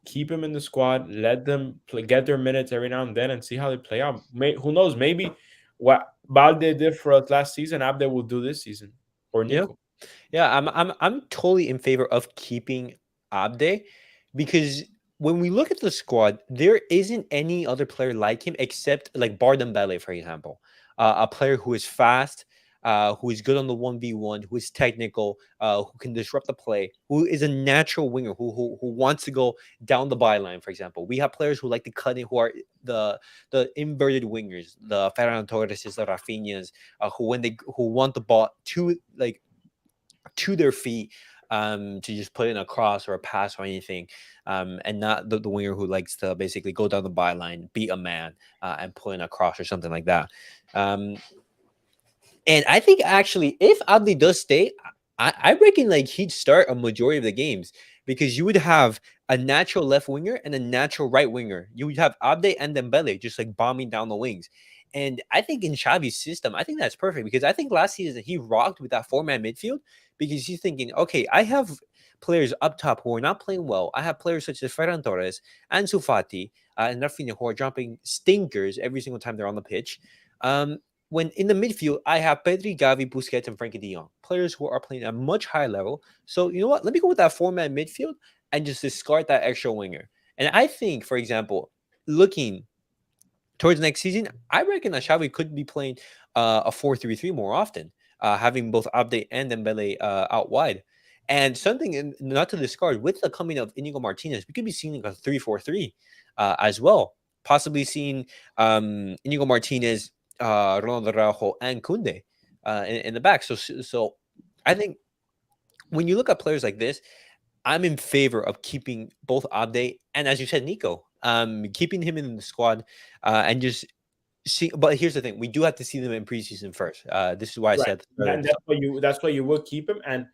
keep them in the squad, let them get their minutes every now and then, and see how they play out. Who knows? Maybe what Balde did for us last season, Abde will do this season, or Yeah. Nico. Yeah, I'm totally in favor of keeping Abde because when we look at the squad, there isn't any other player like him except like Bardembele, for example, a player who is fast, who is good on the 1v1, who is technical, who can disrupt the play, who is a natural winger, who wants to go down the byline. For example, we have players who like to cut in, who are the inverted wingers, the Ferran Torreses, the Rafinhas, who want the ball to their feet, to just put in a cross or a pass or anything, and not the winger who likes to basically go down the byline, beat a man, and put in a cross or something like that. Um, and I think actually, if Abdi does stay, I reckon like he'd start a majority of the games because you would have a natural left winger and a natural right winger. You would have Abde and Dembele just like bombing down the wings. And I think in Xavi's system, I think that's perfect because I think last season he rocked with that four-man midfield because he's thinking, okay, I have players up top who are not playing well. I have players such as Ferran Torres and Sufati, and Rafinha who are dropping stinkers every single time they're on the pitch. When in the midfield, I have Pedri, Gavi, Busquets, and Frankie de Jong, players who are playing at a much higher level. So you know what? Let me go with that four-man midfield and just discard that extra winger. And I think, for example, looking towards next season, I reckon that Xavi could be playing a 4-3-3 more often, having both Abde and Dembele out wide. And something not to discard with the coming of Inigo Martinez, we could be seeing like a 3-4-3 as well. Possibly seeing Inigo Martinez, Ronaldo Araujo, and Kunde in the back. So I think when you look at players like this, I'm in favor of keeping both Abde and, as you said, Nico, keeping him in the squad, and just see. But here's the thing: we do have to see them in preseason first. This is why I Right. said And that's why you would keep him. And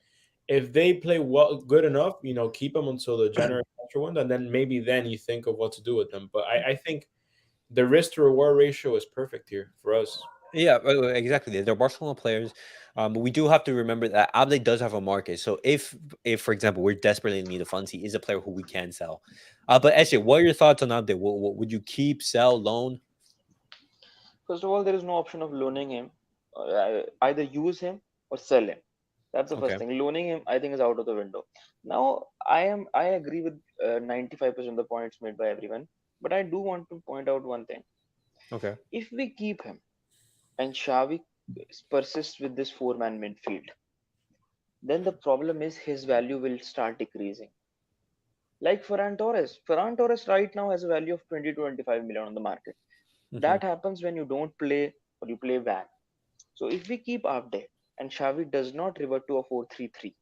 if they play well, good enough, keep them until the January transfer window, and then you think of what to do with them. But I think the risk to reward ratio is perfect here for us. yeah, exactly. They're Barcelona players, but we do have to remember that Abde does have a market. So if for example we're desperately in need of funds, he is a player who we can sell. But actually, what are your thoughts on Abde? What would you keep, sell, loan? First of all, there is no option of loaning him. Either use him or sell him. That's the first Okay. thing. Loaning him, I think, is out of the window. Now, I agree with 95% of the points made by everyone, but I do want to point out one thing. Okay. If we keep him and Xavi persists with this four-man midfield, then the problem is his value will start decreasing. Like Ferran Torres right now has a value of 20 to 25 million on the market. Hmm. That happens when you don't play or you play back. So if we keep Abde and Xavi does not revert to a 4-3-3,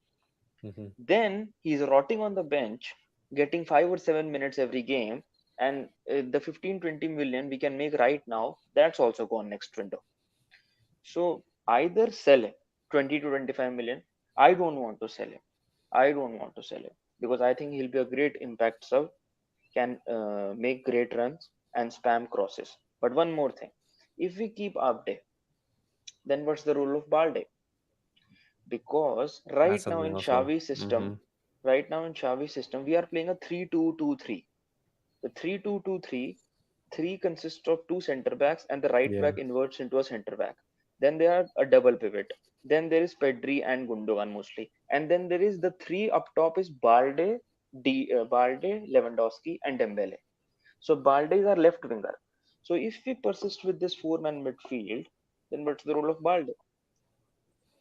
Hmm. then he's rotting on the bench, getting 5 or 7 minutes every game, and the 15-20 million we can make right now, that's also gone next window. So either sell him 20 to 25 million. I don't want to sell him. I don't want to sell him because I think he'll be a great impact sub, can make great runs and spam crosses. But one more thing, if we keep Abde, then what's the role of Balde? Because That's something also. Hmm. right now in Xavi's system, we are playing a 3-2-2-3. The 3-2-2-3, three consists of two center backs, and the right Yeah. back inverts into a center back. Then there are a double pivot. Then there is Pedri and Gundogan mostly, and then there is the three up top is Balde, Lewandowski, and Dembele. So Balde is our left winger. So if we persist with this four-man midfield, then what's the role of Balde?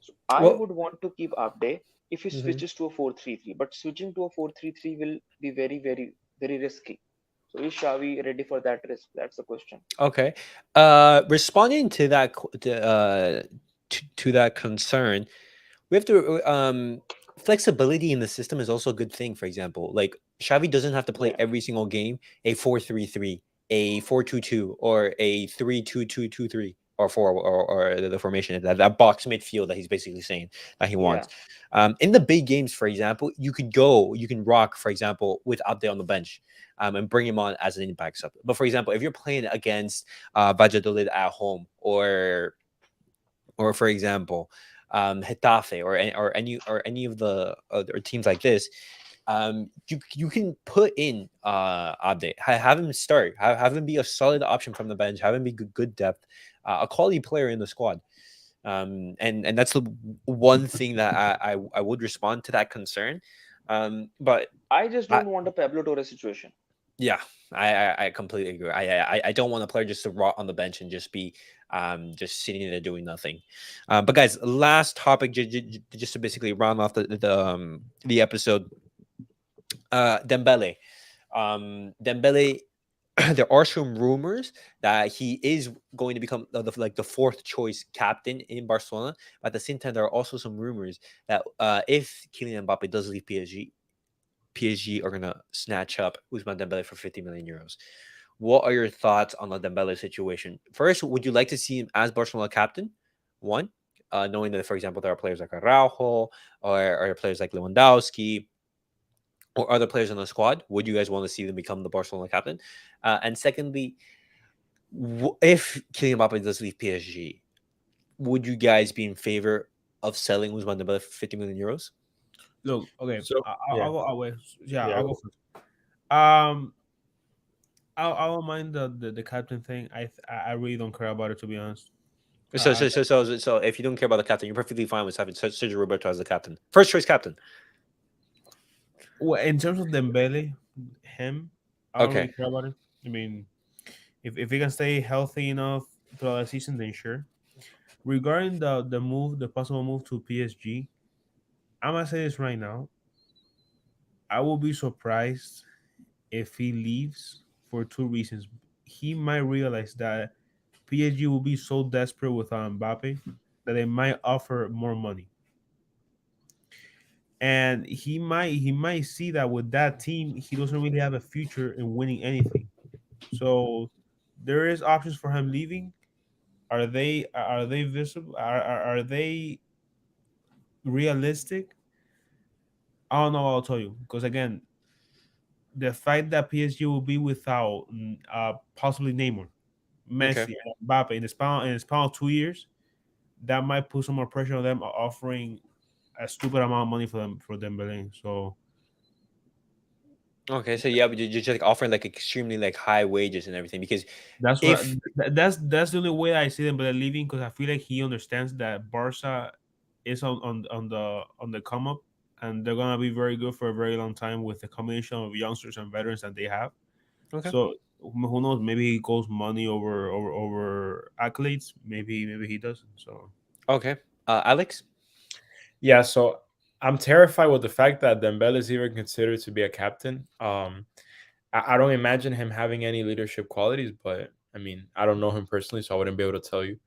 So I Well, would want to keep Abde if he mhm. switches to a 4-3-3, but switching to a 4-3-3 will be very, very, very risky. So is Xavi ready for that risk? That's the question. Okay. Responding to that to that concern, we have to flexibility in the system is also a good thing. For example, like Xavi doesn't have to play Yeah, every single game a 4-3-3, a 4-2-2, or a 3-2-2-2-3 or four, or the formation, that box midfield that he's basically saying that he yeah, wants. In the big games, for example, you can rock, for example, with Abde on the bench, and bring him on as an impact sub. But for example, if you're playing against Valladolid at home, or for example, Hetafe, or any of the other teams like this, you can put in Abde, have him start, have him be a solid option from the bench, have him be good depth, a quality player in the squad. And that's the one thing that I would respond to that concern. But I just I, don't want a Pablo Torres situation. yeah, I completely agree. I don't want a player just to rot on the bench and just be just sitting there doing nothing. But guys, last topic, just to basically round off the episode. Dembele. Dembele. There are some rumors that he is going to become like the fourth choice captain in Barcelona. But at the same time, there are also some rumors that if Kylian Mbappe does leave PSG are gonna snatch up Ousmane Dembele for 50 million euros. What are your thoughts on the Dembele situation? First, would you like to see him as Barcelona captain? One, knowing that, for example, there are players like Araujo, or players like Lewandowski, or other players on the squad. Would you guys want to see them become the Barcelona captain? And secondly, if Kylian Mbappe does leave PSG, would you guys be in favor of selling Ousmane Dembele for 50 million euros? Look, okay, So yeah, I'll go. I'll wait. Yeah, yeah. I'll go first. Um, I don't mind the captain thing. I really don't care about it, to be honest. So, I, so, so, so, so, if you don't care about the captain, you're perfectly fine with having Sergio Roberto as the captain, first choice captain. well, in terms of Dembele, him, I don't really Okay, care about it. I mean, if he can stay healthy enough throughout the season, then sure. Regarding the possible move to PSG, I'm gonna say this right now. I will be surprised if he leaves for two reasons. He might realize that PSG will be so desperate with Mbappe that they might offer more money, and he might see that with that team he doesn't really have a future in winning anything. So there is options for him leaving. Are they visible? Are they realistic? I don't know what I'll tell you, because again, the fact that PSG will be without possibly Neymar, okay, Messi, and Mbappe in the span of 2 years, that might put some more pressure on them, offering a stupid amount of money for Dembele. So okay. So yeah, but you're just like offering like extremely like high wages and everything, because that's what if that's the only way I see Dembele leaving, because I feel like he understands that Barca is on the come up, and they're gonna be very good for a very long time with the combination of youngsters and veterans that they have. okay, So who knows? Maybe he goes money over accolades. Maybe he doesn't. So okay, Alex. Yeah, so I'm terrified with the fact that Dembele is even considered to be a captain. I don't imagine him having any leadership qualities, but I mean, I don't know him personally, so I wouldn't be able to tell you.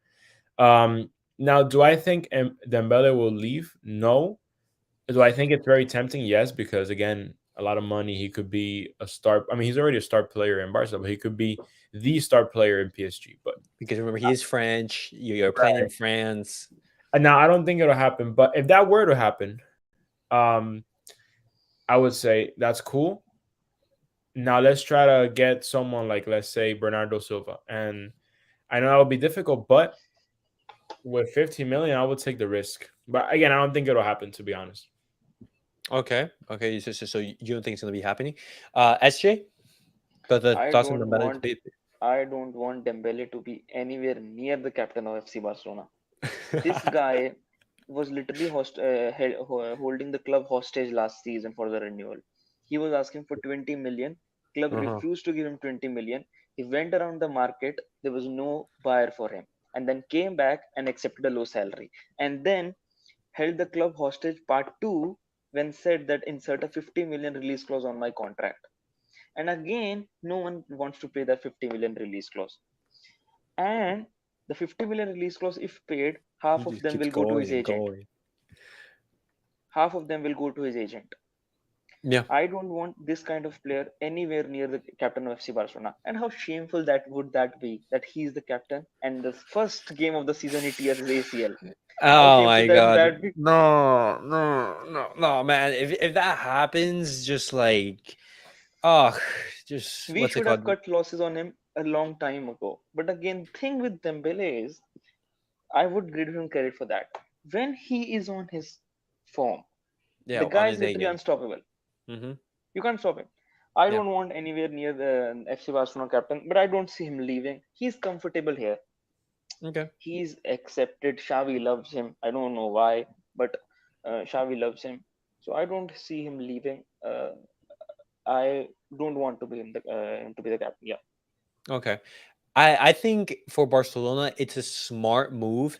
Now, do I think Dembele will leave? No. Do I think it's very tempting? Yes, because again, a lot of money. He could be a star. I mean, he's already a star player in Barca, but he could be the star player in PSG. But Because remember, he is French. You're playing in France. now I don't think it'll happen. But if that were to happen, um, I would say that's cool. Now let's try to get someone like, let's say, Bernardo Silva, and I know that would be difficult, but with 15 million, I would take the risk. But again, I don't think it'll happen, to be honest. Okay. So you don't think it's gonna be happening? SJ, the I thoughts on don't Dembele? want I don't want Dembele to be anywhere near the captain of FC Barcelona. This guy was literally holding the club hostage last season for the renewal. He was asking for 20 million. Club Uh-huh. refused to give him 20 million. He went around the market. There was no buyer for him. And then came back and accepted a low salary. And then held the club hostage part 2 when said that insert a 50 million release clause on my contract. And again, no one wants to pay that 50 million release clause. And the 50 million release clause, if paid, He half of just them keeps will go to going his and agent. going. Half of them will go to his agent. Yeah. I don't want this kind of player anywhere near the captain of FC Barcelona. And how shameful that be that he's the captain and the first game of the season he tears his ACL. How Oh shameful my God. that be. No, man. If that happens, just like, oh, just We what's it should have called? cut losses on him a long time ago. But again, thing with Dembele is I would give him credit for that. When he is on his form, Yeah, the on guy is his A literally game. unstoppable. Mm-hmm. You can't stop him. I Yeah. don't want anywhere near the FC Barcelona captain, but I don't see him leaving. He's comfortable here. Okay. He's accepted. Xavi loves him. I don't know why, but Xavi loves him. So I don't see him leaving. I don't want to be him to be the captain. Yeah. Okay. I think for Barcelona, it's a smart move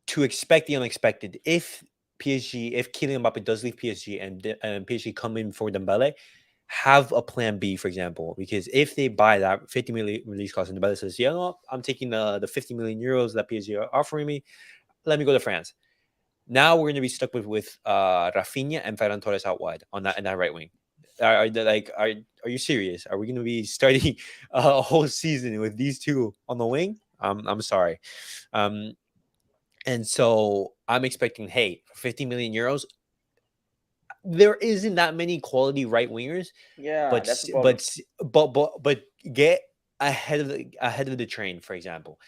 to expect the unexpected. If Kylian Mbappe does leave PSG and PSG come in for Dembele, have a plan B, for example, because if they buy that 50 million release cost and Dembele says, yeah, no, I'm taking the 50 million euros that PSG are offering me, let me go to France. Now we're going to be stuck with Rafinha and Ferran Torres out wide on that right wing. Are you serious? Are we going to be starting a whole season with these two on the wing? I'm sorry. And so I'm expecting, hey, 50 million euros. There isn't that many quality right wingers, Yeah, but that's the problem. but get ahead of the train, for example.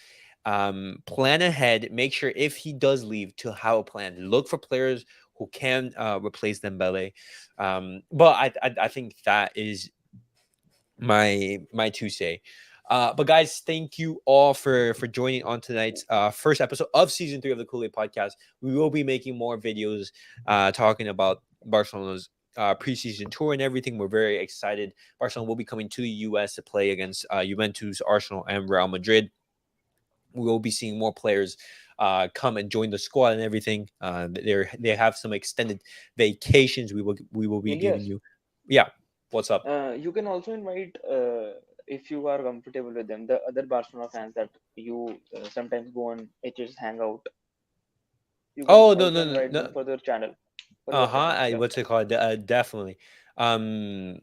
Plan ahead. Make sure if he does leave to have a plan. Look for players who can replace Dembele. But I think that is my two say. But guys, thank you all for joining on tonight's first episode of season 3 of the Kool-Aid podcast. We will be making more videos talking about Barcelona's preseason tour and everything. We're very excited. Barcelona will be coming to the US to play against Juventus, Arsenal, and Real Madrid. We will be seeing more players come and join the squad and everything. They have some extended vacations. We will be giving Elias, you. Yeah, what's up? you can also invite, if you are comfortable with them, the other Barcelona fans that you sometimes go on HH's Hangout. You can Oh no also no no invite them no. for their channel, for your Uh-huh. channel. Yeah. What's it called? Definitely. Um,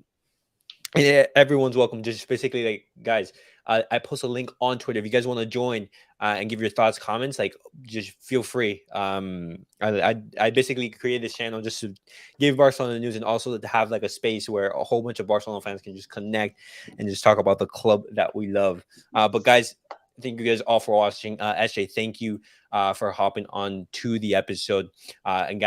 yeah, everyone's welcome. Just basically, like, guys, I post a link on Twitter. If you guys want to join and give your thoughts, comments, like, just feel free. I basically created this channel just to give Barcelona news and also to have like a space where a whole bunch of Barcelona fans can just connect and just talk about the club that we love. But guys, thank you guys all for watching. SJ, thank you for hopping on to the episode. And guys,